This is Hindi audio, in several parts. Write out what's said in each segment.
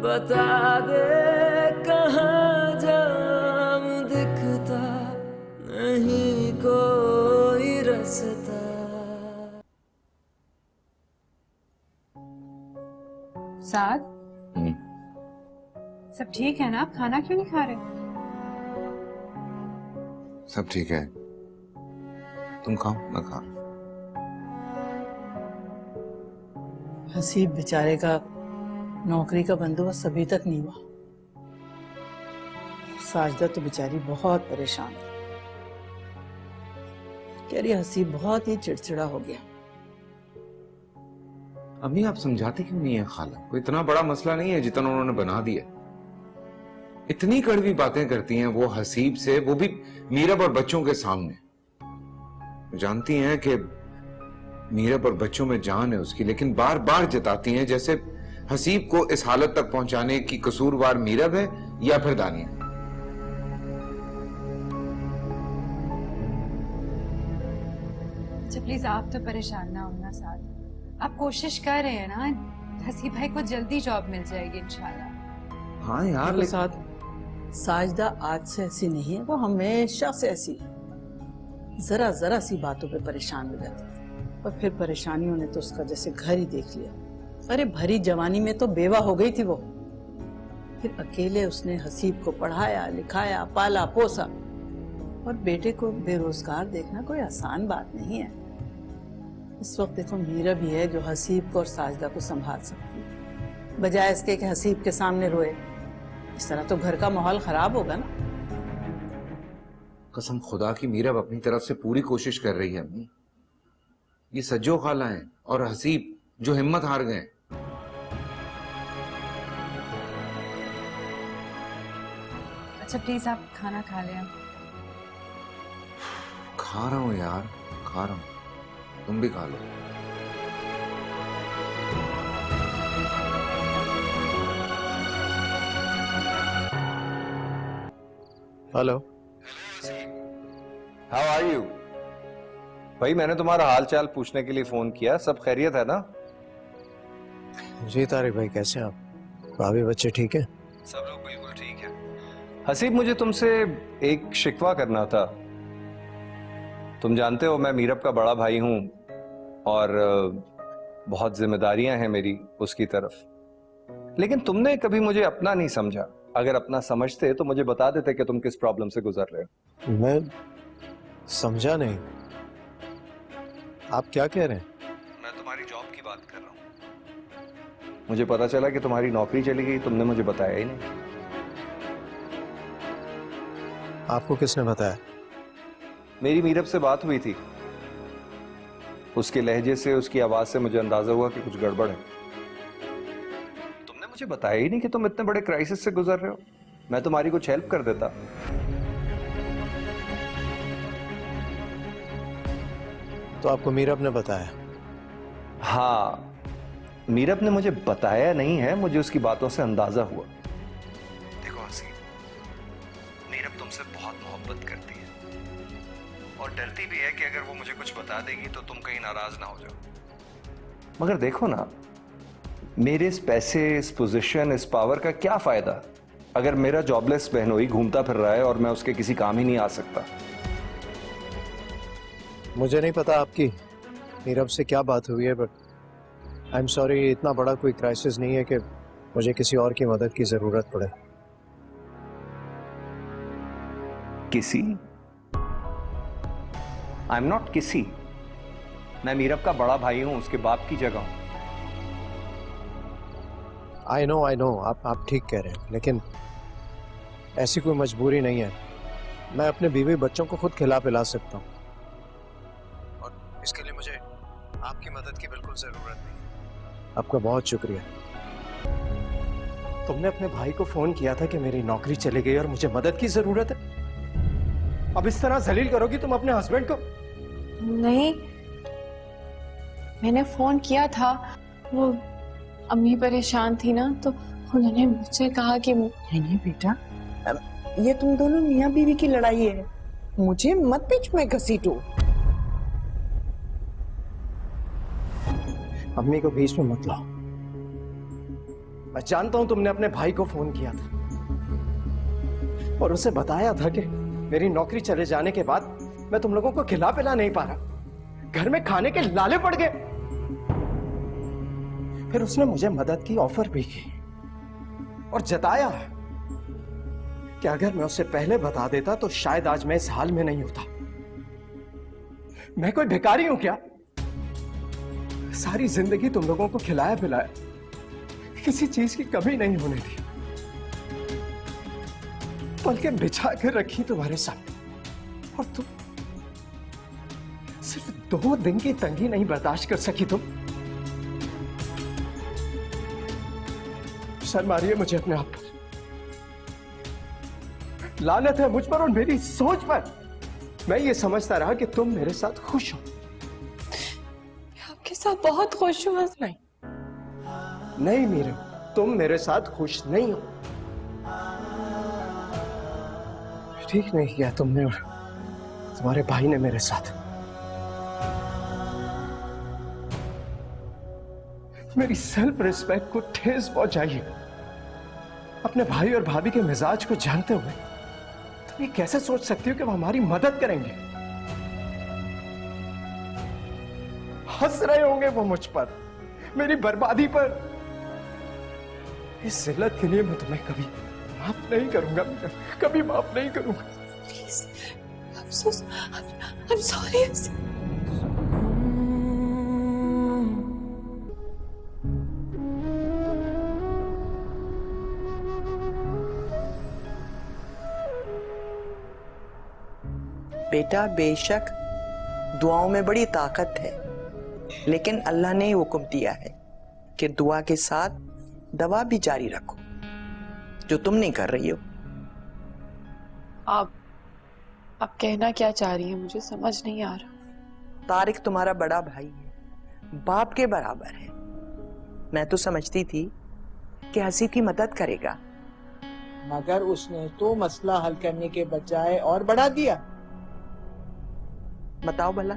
बता दे कहाँ जाम, दिखता नहीं कोई रास्ता। साद, सब ठीक है ना? आप खाना क्यों नहीं खा रहे? सब ठीक है, तुम खाओ, मैं खा। हसीब बेचारे का नौकरी का बंदोबस्त अभी तक नहीं हुआ। साजदा तो बेचारी बहुत परेशान है। कह रही हसीब बहुत ही चिड़चिड़ा हो गया। अम्मी आप समझाते क्यों नहीं है खाला? कोई इतना बड़ा मसला नहीं है जितना उन्होंने बना दिया। इतनी कड़वी बातें करती हैं वो हसीब से, वो भी मीरब और बच्चों के सामने। जानती हैं कि मीरब और बच्चों में जान है उसकी, लेकिन बार बार जताती हैं जैसे हसीब को इस हालत तक पहुंचाने की कसूरवार मीरब है या फिर दानिया। अच्छा प्लीज आप तो परेशान ना होना साद। आप कोशिश कर रहे हैं ना, हसीब भाई को जल्दी जॉब मिल जाएगी इंशाल्लाह। हाँ यार, के साथ साजदा आज से ऐसी नहीं है, वो हमेशा से ऐसी है। जरा जरा सी बातों पे परेशान हो जाती है और फिर परेशानियों ने तो उसका जैसे घर ही देख लिया। अरे भरी जवानी में तो बेवा हो गई थी वो, फिर अकेले उसने हसीब को पढ़ाया लिखाया पाला पोसा, और बेटे को बेरोजगार देखना कोई आसान बात नहीं है। इस वक्त देखो मीरा भी है जो हसीब को और साजदा को संभाल सकती है, बजाय इसके कि हसीब के सामने रोए। इस तरह तो घर का माहौल खराब होगा ना। कसम खुदा की मीरब अपनी तरफ से पूरी कोशिश कर रही है अम्मी। ये सज्जो खाला है और हसीब जो हिम्मत हार गए। अच्छा प्लीज आप खाना खा लें। खा रहा हूं यार, खा रहा हूं, तुम भी खा लो। Hello, how are you? भाई मैंने तुम्हारा हाल चाल पूछने के लिए फोन किया, सब खैरियत है ना? जी तारिक भाई, कैसे आप? भाभी बच्चे ठीक है? सब लोग बिल्कुल ठीक है। हसीब मुझे तुमसे एक शिकवा करना था। तुम जानते हो मैं मीरब का बड़ा भाई हूं और बहुत जिम्मेदारियां हैं मेरी उसकी तरफ, लेकिन तुमने कभी मुझे अपना नहीं समझा। अगर अपना समझते तो मुझे बता देते कि तुम किस प्रॉब्लम से गुजर रहे हो। मैं समझा नहीं, आप क्या कह रहे हैं? मैं तुम्हारी जॉब की बात कर रहा हूं। मुझे पता चला कि तुम्हारी नौकरी चली गई, तुमने मुझे बताया ही नहीं। आपको किसने बताया? मेरी मीरब से बात हुई थी, उसके लहजे से उसकी आवाज से मुझे अंदाजा हुआ कि कुछ गड़बड़ है। तुमने मुझे बताया ही नहीं कि तुम इतने बड़े क्राइसिस से गुजर रहे हो। मैं तुम्हारी कुछ हेल्प कर देता। तो आपको मीरब ने बताया? हाँ, मीरब ने मुझे बताया नहीं है, मुझे उसकी बातों से अंदाजा हुआ। देखो हसीब, मीरब तुमसे बहुत मोहब्बत करती है और डरती भी है कि अगर वो मुझे कुछ बता देगी तो तुम कहीं नाराज ना हो जाओ। मगर देखो ना, मेरे इस पैसे, इस पोजीशन, इस पावर का क्या फायदा अगर मेरा जॉबलेस बहनोई घूमता फिर रहा है और मैं उसके किसी काम ही नहीं आ सकता। मुझे नहीं पता आपकी मीरब से क्या बात हुई है, बट आई एम सॉरी, इतना बड़ा कोई क्राइसिस नहीं है कि मुझे किसी और की मदद की जरूरत पड़े। किसी? आई एम नॉट किसी। मैं मीरब का बड़ा भाई हूं, उसके बाप की जगह हूं। आई नो, आप ठीक कह रहे हैं, लेकिन ऐसी कोई मजबूरी नहीं है। मैं अपने बीवी बच्चों को खुद खिला पिला सकता हूँ और इसके लिए मुझे आपकी मदद की बिल्कुल जरूरत नहीं। आपका बहुत शुक्रिया। तुमने अपने भाई को फोन किया था कि मेरी नौकरी चली गई और मुझे मदद की जरूरत है। अब इस तरह जलील करोगी तुम अपने हस्बैंड को? नहीं, मैंने फोन किया था, वो अम्मी परेशान थी ना, तो उन्होंने मुझसे कहा कि नहीं बेटा, ये तुम दोनों मियाँ बीवी की लड़ाई है, मुझे मत बीच में घसीटो। अम्मी को बीच में मत लाओ। मैं जानता हूं तुमने अपने भाई को फोन किया था और उसे बताया था कि मेरी नौकरी चले जाने के बाद मैं तुम लोगों को खिला पिला नहीं पा रहा, घर में खाने के लाले पड़ गए। फिर उसने मुझे मदद की ऑफर भी की और जताया कि अगर मैं उसे पहले बता देता तो शायद आज मैं इस हाल में नहीं होता। मैं कोई भिखारी हूं क्या? सारी जिंदगी तुम लोगों को खिलाया पिलाया, किसी चीज की कमी नहीं होने दी, बल्कि बिछा कर रखी तुम्हारे सामने, और तुम सिर्फ 2 दिन की तंगी नहीं बर्दाश्त कर सकी। तुम शर्म आ रही है मुझे अपने आप पर, लानत है मुझ पर और मेरी सोच पर। मैं ये समझता रहा कि तुम मेरे साथ खुश हो। आपके साथ बहुत खुश हूँ। नहीं मीरा, तुम मेरे साथ खुश नहीं हो। ठीक नहीं किया तुमने और तुम्हारे भाई ने मेरे साथ। मेरी सेल्फ रिस्पेक्ट को ठेस पहुंचाई है। अपने भाई और भाभी के मिजाज को जानते हुए तुम ये कैसे सोच सकती हो कि वो हमारी मदद करेंगे? हंस रहे होंगे वो मुझ पर, मेरी बर्बादी पर। इस जिल्लत के लिए मैं तुम्हें कभी माफ नहीं करूंगा, कभी माफ नहीं करूंगा। Please, I'm sorry. बेटा, बेशक दुआओं में बड़ी ताकत है, लेकिन अल्लाह ने हुक्म दिया है कि दुआ के साथ दवा भी जारी रखो, जो तुम नहीं कर रही हो। आप कहना क्या चाह रही हैं? मुझे समझ नहीं आ रहा। तारिक तुम्हारा बड़ा भाई है, बाप के बराबर है। मैं तो समझती थी कि हसीब की मदद करेगा, मगर उसने तो मसला हल करने के बजाय और बढ़ा दिया। बताओ भला,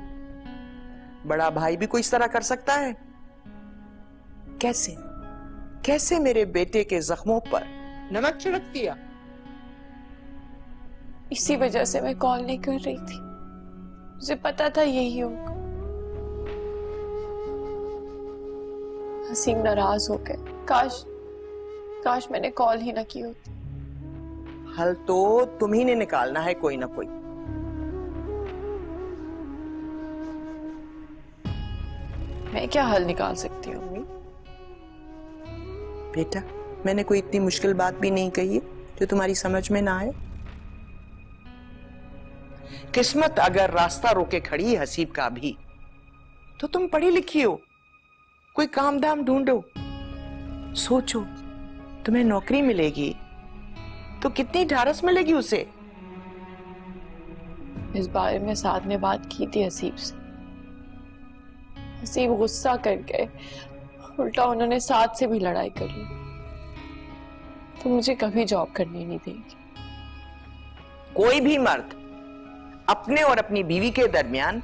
बड़ा भाई भी कोई इस तरह कर सकता है? कैसे कैसे मेरे बेटे के जख्मों पर नमक छिड़क दिया। इसी वजह से मैं कॉल नहीं कर रही थी, मुझे पता था यही होगा। हसीम नाराज हो गए। काश मैंने कॉल ही ना की होती। हल तो तुम ही ने निकालना है कोई ना कोई। मैं क्या हल निकाल सकती हूँ अम्मी? बेटा, मैंने कोई इतनी मुश्किल बात भी नहीं कही है जो तुम्हारी समझ में ना आए। किस्मत अगर रास्ता रोके खड़ी है हसीब का भी, तो तुम पढ़ी लिखी हो, कोई काम धाम ढूंढो। सोचो, तुम्हें नौकरी मिलेगी तो कितनी ढारस मिलेगी उसे। इस बारे में साथ में बात की थी हसीब से। हसीब गुस्सा कर गए, उल्टा उन्होंने साथ से भी लड़ाई कर ली। तो मुझे कभी जॉब करने नहीं देगी। कोई भी मर्द अपने और अपनी बीवी के दरमियान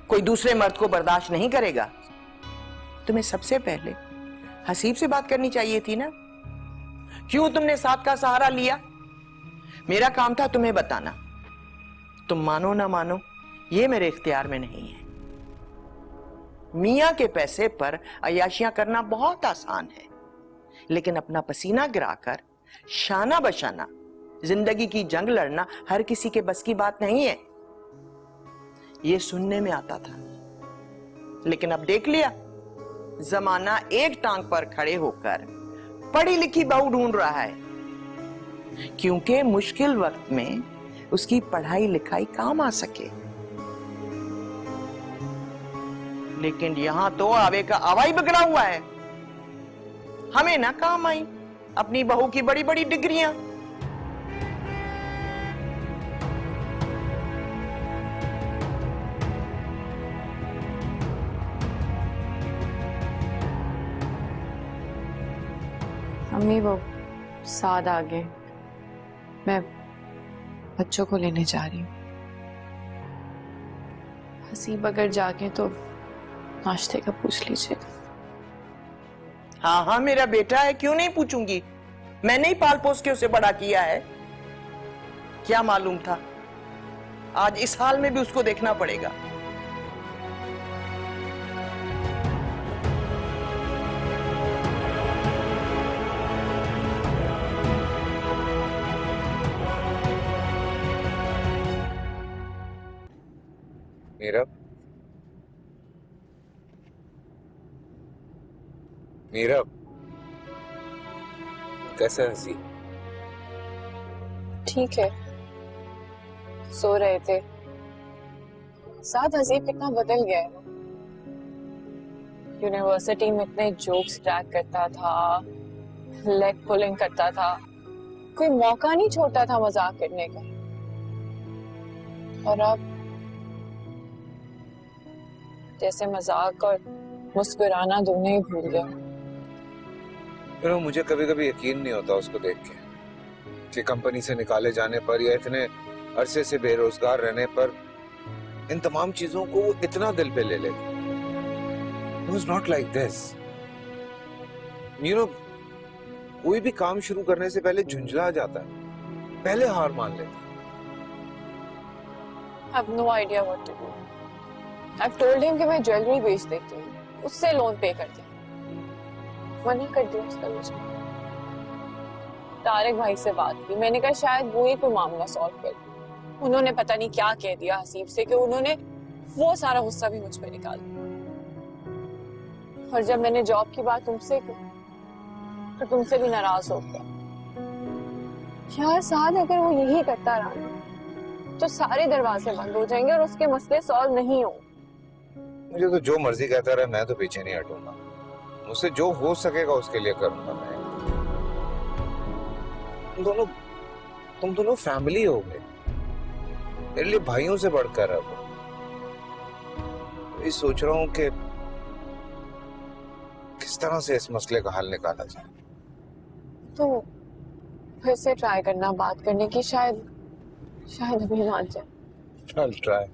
कोई दूसरे मर्द को बर्दाश्त नहीं करेगा। तुम्हें सबसे पहले हसीब से बात करनी चाहिए थी ना। क्यों तुमने साथ का सहारा लिया? मेरा काम था तुम्हें बताना। तुम मानो ना मानो, ये मेरे इख्तियार में नहीं है। मियां के पैसे पर अयाशियां करना बहुत आसान है, लेकिन अपना पसीना गिराकर शाना बशाना जिंदगी की जंग लड़ना हर किसी के बस की बात नहीं है। ये सुनने में आता था, लेकिन अब देख लिया, जमाना एक टांग पर खड़े होकर पढ़ी लिखी बहू ढूंढ रहा है, क्योंकि मुश्किल वक्त में उसकी पढ़ाई लिखाई काम आ सके। लेकिन यहां तो आवे का आवाई बिगड़ा हुआ है। हमें ना काम आई अपनी बहू की बड़ी बड़ी डिग्रियां। अम्मी, वो साद आ गए, मैं बच्चों को लेने जा रही हूँ। हसीब अगर जागे तो नाश्ते का पूछ लीजिएगा। हाँ हाँ, मेरा बेटा है, क्यों नहीं पूछूंगी। मैंने ही पाल पोस के उसे बड़ा किया है। क्या मालूम था आज इस हाल में भी उसको देखना पड़ेगा। मीरब, मीरब, कैसे हंसी? ठीक है, सो रहे थे। साथ हसीब कितना बदल गया है। यूनिवर्सिटी में इतने जोक्स क्रैक करता था, लेग पुलिंग करता था, कोई मौका नहीं छोड़ता था मजाक करने का। और अब जैसे मजाक और मुस्कुराना दोनों ही भूल गया। फिर मुझे कभी कभी यकीन नहीं होता उसको देख के कि कंपनी से निकाले जाने पर या इतने अरसे से बेरोजगार रहने पर इन तमाम चीजों को वो इतना दिल पे ले ले। It was not like this. You know, कोई भी काम शुरू करने से पहले झुंझला जाता है, पहले हार मान लेता है। I have no idea what to do. I've told him कि मैं ज्वेलरी बेच देती हूँ, उससे लोन पे कर दिया। मना कर दिया उसका मुझे। तारिक भाई से बात की, मैंने कहा शायद वो ही कोई मामला सॉल्व कर दे। उन्होंने पता नहीं क्या कह दिया हसीब से कि उन्होंने वो सारा गुस्सा भी मुझ पे निकाल दिया। और जब मैंने जॉब की बात तुमसे की तो तुमसे भी नाराज हो गया। यार साथ अगर वो यही करता रहा तो सारे दरवाजे बंद हो जाएंगे और उसके मसले सॉल्व नहीं होंगे। मुझे तो जो मर्जी कहता रहे, मैं तो पीछे नहीं हटूंगा। मुझसे जो हो सकेगा उसके लिए करूंगा मैं। तुम दोनों फैमिली हो गए, मेरे लिए भाइयों से बढ़कर अब मैं सोच रहा हूं कि किस तरह से इस मसले का हल निकाला जाए। तो फिर से ट्राई करना बात करने की, शायद अभी मान जाए। चल ट्राई।